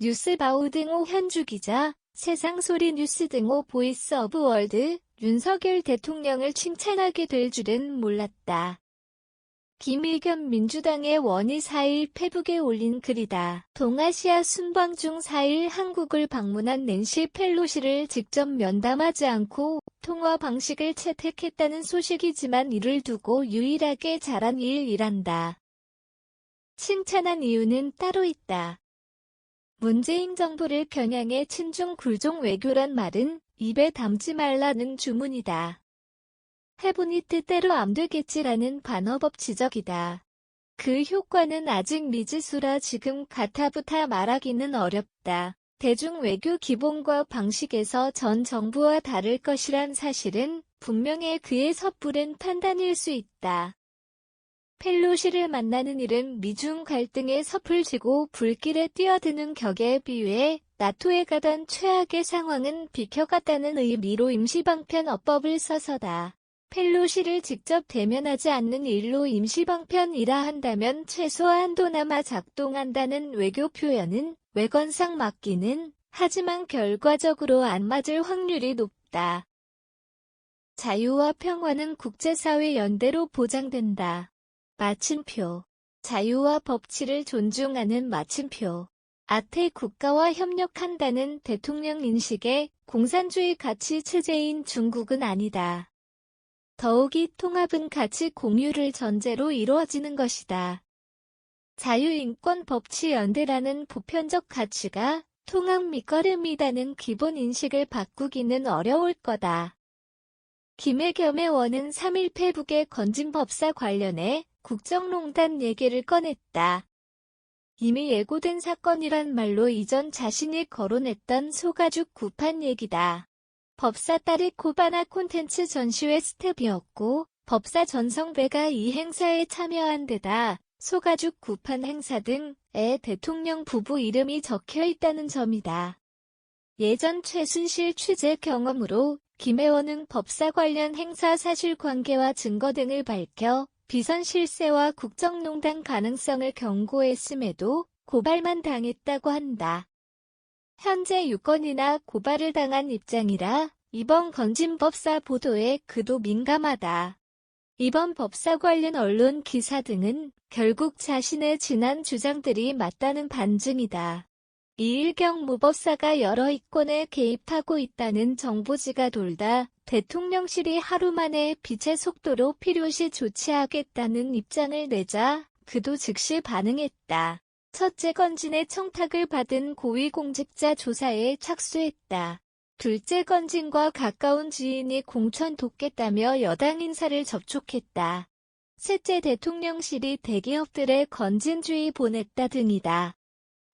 뉴스바우 등호 현주 기자, 세상소리 뉴스 등호 보이스 오브 월드, 윤석열 대통령을 칭찬하게 될 줄은 몰랐다. 김의겸 민주당의 원이 4일 페북에 올린 글이다. 동아시아 순방 중 4일 한국을 방문한 낸시 펠로시를 직접 면담하지 않고 통화 방식을 채택했다는 소식이지만 이를 두고 유일하게 잘한 일이란다. 칭찬한 이유는 따로 있다. 문재인 정부를 겨냥해 친중 굴종 외교란 말은 입에 담지 말라는 주문이다. 해보니 뜻대로 안 되겠지라는 반어법 지적이다. 그 효과는 아직 미지수라 지금 가타부타 말하기는 어렵다. 대중 외교 기본과 방식에서 전 정부와 다를 것이란 사실은 분명히 그의 섣부른 판단일 수 있다. 펠로시를 만나는 일은 미중 갈등에 섭을 지고 불길에 뛰어드는 격에 비유해 나토에 가던 최악의 상황은 비켜갔다는 의미로 임시방편어법을 써서다. 펠로시를 직접 대면하지 않는 일로 임시방편이라 한다면 최소한도나마 작동한다는 외교 표현은 외관상 맞기는 하지만 결과적으로 안 맞을 확률이 높다. 자유와 평화는 국제사회 연대로 보장된다. 마침표. 자유와 법치를 존중하는 마침표. 아태 국가와 협력한다는 대통령 인식에 공산주의 가치 체제인 중국은 아니다. 더욱이 통합은 가치 공유를 전제로 이루어지는 것이다. 자유인권법치연대라는 보편적 가치가 통합 밑거름이라는 기본 인식을 바꾸기는 어려울 거다. 김의겸의 원은 3일 페북에 건진법사 관련해 국정농단 얘기를 꺼냈다. 이미 예고된 사건이란 말로 이전 자신이 거론했던 소가죽 구판 얘기다. 법사 딸이 코바나 콘텐츠 전시회 스텝이었고 법사 전성배가 이 행사에 참여한 데다 소가죽 구판 행사 등에 대통령 부부 이름이 적혀 있다는 점이다. 예전 최순실 취재 경험으로 김혜원은 법사 관련 행사 사실관계와 증거 등을 밝혀 비선 실세와 국정농단 가능성을 경고했음에도 고발만 당했다고 한다. 현재 유권이나 고발을 당한 입장이라 이번 건진법사 보도에 그도 민감하다. 이번 법사 관련 언론 기사 등은 결국 자신의 지난 주장들이 맞다는 반증이다. 이일경 무법사가 여러 이권에 개입하고 있다는 정보지가 돌다 대통령실이 하루 만에 빛의 속도로 필요시 조치하겠다는 입장을 내자 그도 즉시 반응했다. 첫째, 건진의 청탁을 받은 고위공직자 조사에 착수했다. 둘째, 건진과 가까운 지인이 공천 돕겠다며 여당 인사를 접촉했다. 셋째, 대통령실이 대기업들의 건진주의 보냈다 등이다.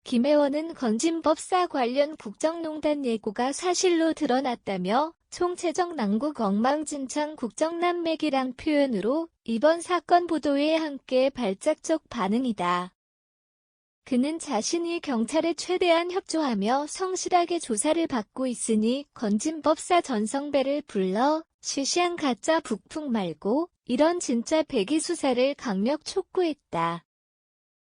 김혜원은 건진법사 관련 국정농단 예고가 사실로 드러났다며 총체적 난국 엉망진창 국정난맥이란 표현으로 이번 사건 보도에 함께 발작적 반응이다. 그는 자신이 경찰에 최대한 협조하며 성실하게 조사를 받고 있으니 건진법사 전성배를 불러 시시한 가짜 북풍 말고 이런 진짜 백이 수사를 강력 촉구했다.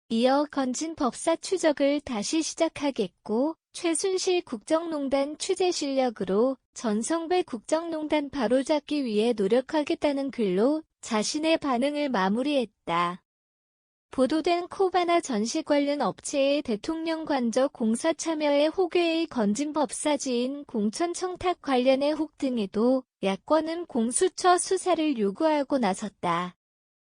이어 건진법사 추적을 다시 시작하겠고 최순실 국정농단 취재 실력으로 전성배 국정농단 바로잡기 위해 노력하겠다는 글로 자신의 반응을 마무리했다. 보도된 코바나 전시 관련 업체의 대통령 관저 공사 참여에 호괴의 건진법사지인 공천 청탁 관련의 혹 등에도 야권은 공수처 수사를 요구하고 나섰다.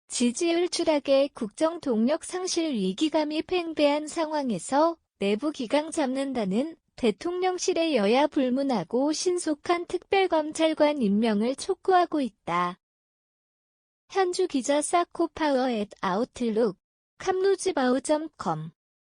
지지율 추락에 국정 동력 상실 위기감이 팽배한 상황에서 내부 기강 잡는다는 대통령실의 여야 불문하고 신속한 특별검찰관 임명을 촉구하고 있다. 현주 기자 사코파워 @아웃룩 캄루즈바우.com